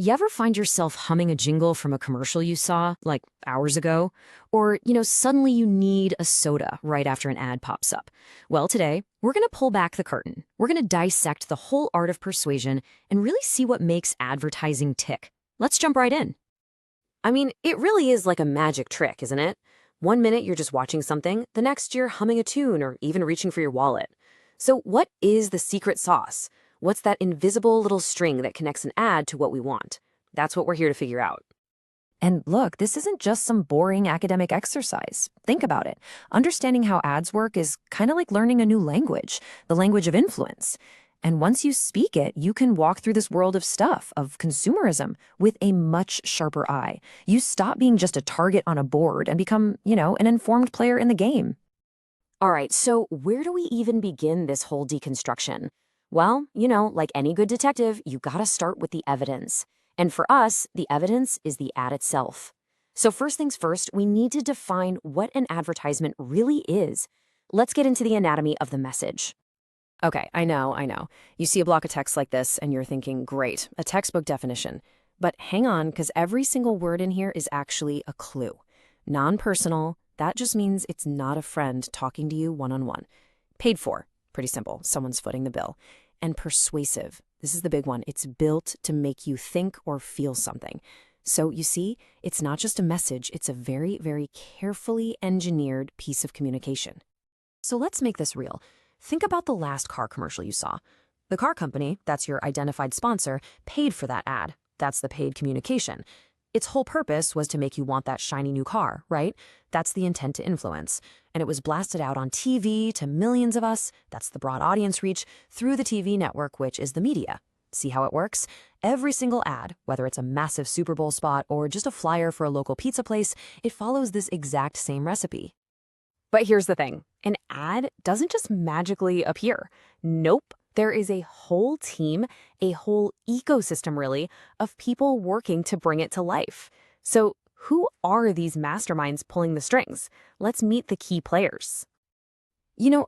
You ever find yourself humming a jingle from a commercial you saw, like hours ago? Or, suddenly you need a soda right after an ad pops up? Well, today, we're going to pull back the curtain. We're going to dissect the whole art of persuasion and really see what makes advertising tick. Let's jump right in. I mean, it really is like a magic trick, isn't it? One minute you're just watching something, the next you're humming a tune or even reaching for your wallet. So what is the secret sauce? What's that invisible little string that connects an ad to what we want? That's what we're here to figure out. And look, this isn't just some boring academic exercise. Think about it. Understanding how ads work is kind of like learning a new language, the language of influence. And once you speak it, you can walk through this world of stuff, of consumerism, with a much sharper eye. You stop being just a target on a board and become, an informed player in the game. All right, so where do we even begin this whole deconstruction? Well, like any good detective, you gotta start with the evidence. And for us, the evidence is the ad itself. So first things first, we need to define what an advertisement really is. Let's get into the anatomy of the message. Okay, I know. You see a block of text like this and you're thinking, great, a textbook definition. But hang on, because every single word in here is actually a clue. Non-personal, that just means it's not a friend talking to you one-on-one. Paid for, pretty simple, someone's footing the bill. And persuasive, this is the big one. It's built to make you think or feel something. So you see, it's not just a message, it's a very, very carefully engineered piece of communication. So let's make this real. Think about the last car commercial you saw. The car company, that's your identified sponsor, paid for that ad. That's the paid communication. Its whole purpose was to make you want that shiny new car, right? That's the intent to influence. And it was blasted out on TV to millions of us, that's the broad audience reach, through the TV network, which is the media. See how it works? Every single ad, whether it's a massive Super Bowl spot or just a flyer for a local pizza place, it follows this exact same recipe. But here's the thing, an ad doesn't just magically appear. Nope. There is a whole team, a whole ecosystem really, of people working to bring it to life. So who are these masterminds pulling the strings? Let's meet the key players.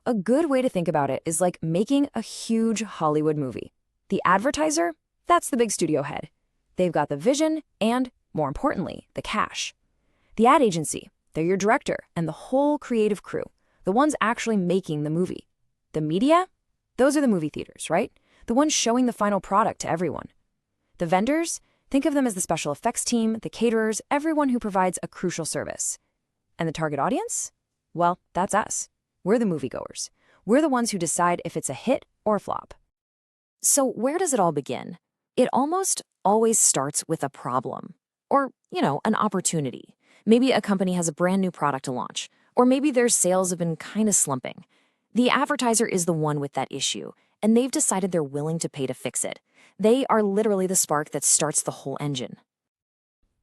A good way to think about it is like making a huge Hollywood movie. The advertiser, that's the big studio head. They've got the vision and, more importantly, the cash. The ad agency, they're your director and the whole creative crew, the ones actually making the movie. The media? Those are the movie theaters, right? The ones showing the final product to everyone. The vendors? Think of them as the special effects team, the caterers, everyone who provides a crucial service. And the target audience? Well, that's us. We're the moviegoers. We're the ones who decide if it's a hit or a flop. So where does it all begin? It almost always starts with a problem. Or, an opportunity. Maybe a company has a brand new product to launch. Or maybe their sales have been kind of slumping. The advertiser is the one with that issue, and they've decided they're willing to pay to fix it. They are literally the spark that starts the whole engine.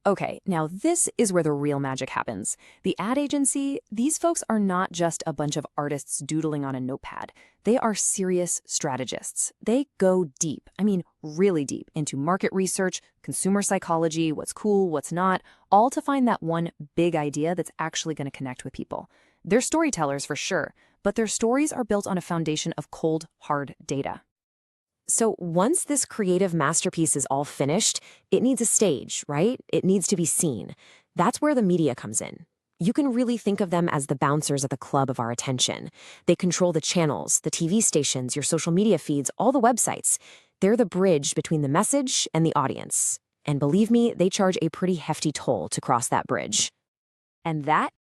Okay, now this is where the real magic happens. The ad agency, these folks are not just a bunch of artists doodling on a notepad. They are serious strategists. They go deep, really deep, into market research, consumer psychology, what's cool, what's not, all to find that one big idea that's actually going to connect with people. They're storytellers for sure, but their stories are built on a foundation of cold, hard data. So once this creative masterpiece is all finished, it needs a stage, right? It needs to be seen. That's where the media comes in. You can really think of them as the bouncers at the club of our attention. They control the channels, the TV stations, your social media feeds, all the websites. They're the bridge between the message and the audience. And believe me, they charge a pretty hefty toll to cross that bridge. And that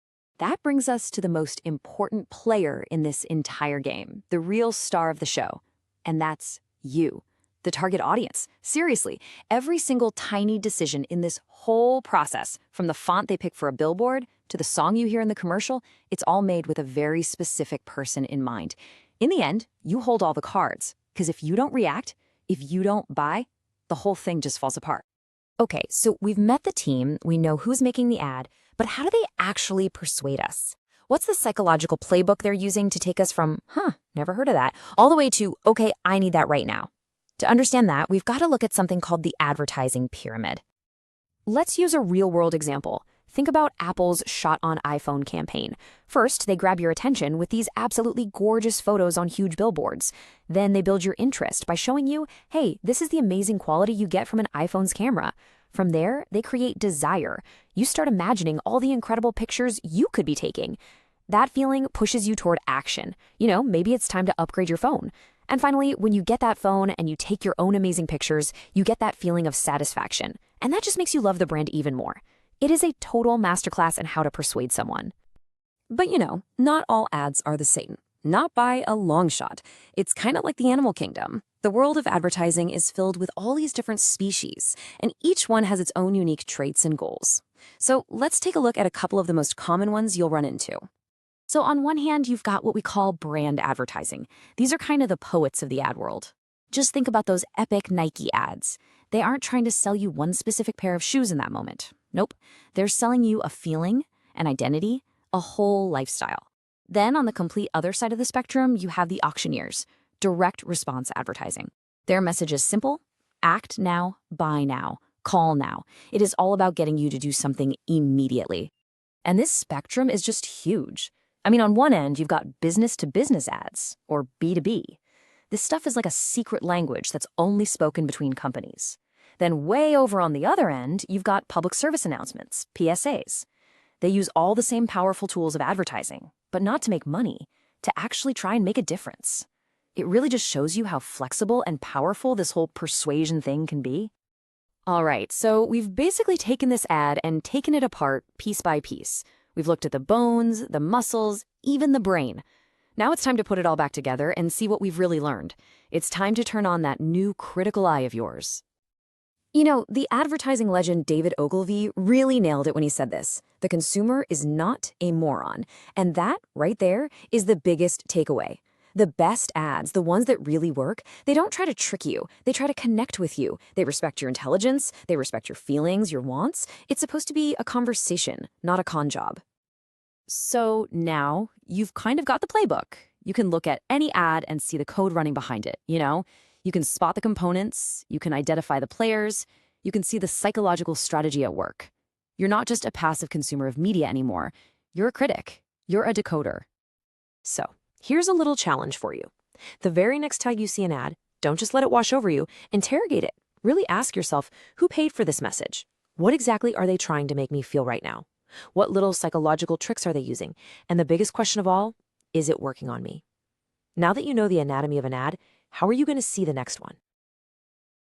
brings us to the most important player in this entire game, the real star of the show. And that's you, the target audience. Seriously, every single tiny decision in this whole process, from the font they pick for a billboard to the song you hear in the commercial, it's all made with a very specific person in mind. In the end, you hold all the cards, because if you don't react, if you don't buy, the whole thing just falls apart. Okay, so we've met the team, we know who's making the ad, but how do they actually persuade us? What's the psychological playbook they're using to take us from, never heard of that, all the way to, okay, I need that right now? To understand that, we've got to look at something called the advertising pyramid. Let's use a real-world example. Think about Apple's Shot on iPhone campaign. First, they grab your attention with these absolutely gorgeous photos on huge billboards. Then they build your interest by showing you, hey, this is the amazing quality you get from an iPhone's camera. From there, they create desire. You start imagining all the incredible pictures you could be taking. That feeling pushes you toward action. Maybe it's time to upgrade your phone. And finally, when you get that phone and you take your own amazing pictures, you get that feeling of satisfaction. And that just makes you love the brand even more. It is a total masterclass in how to persuade someone. But not all ads are the same. Not by a long shot. It's kind of like the animal kingdom. The world of advertising is filled with all these different species, and each one has its own unique traits and goals. So let's take a look at a couple of the most common ones you'll run into. So on one hand, you've got what we call brand advertising. These are kind of the poets of the ad world. Just think about those epic Nike ads. They aren't trying to sell you one specific pair of shoes in that moment. Nope. They're selling you a feeling, an identity, a whole lifestyle. Then on the complete other side of the spectrum, you have the auctioneers, direct response advertising. Their message is simple: act now, buy now, call now. It is all about getting you to do something immediately. And this spectrum is just huge. On one end, you've got business-to-business ads, or B2B. This stuff is like a secret language that's only spoken between companies. Then way over on the other end, you've got public service announcements, PSAs. They use all the same powerful tools of advertising, but not to make money, to actually try and make a difference. It really just shows you how flexible and powerful this whole persuasion thing can be. All right, so we've basically taken this ad and taken it apart piece by piece. We've looked at the bones, the muscles, even the brain. Now it's time to put it all back together and see what we've really learned. It's time to turn on that new critical eye of yours. The advertising legend David Ogilvy really nailed it when he said this. The consumer is not a moron. And that, right there, is the biggest takeaway. The best ads, the ones that really work, they don't try to trick you. They try to connect with you. They respect your intelligence. They respect your feelings, your wants. It's supposed to be a conversation, not a con job. So now you've kind of got the playbook. You can look at any ad and see the code running behind it, You can spot the components, you can identify the players, you can see the psychological strategy at work. You're not just a passive consumer of media anymore. You're a critic. You're a decoder. So, here's a little challenge for you. The very next time you see an ad, don't just let it wash over you. Interrogate it. Really ask yourself, who paid for this message? What exactly are they trying to make me feel right now? What little psychological tricks are they using? And the biggest question of all, is it working on me? Now that you know the anatomy of an ad, how are you going to see the next one?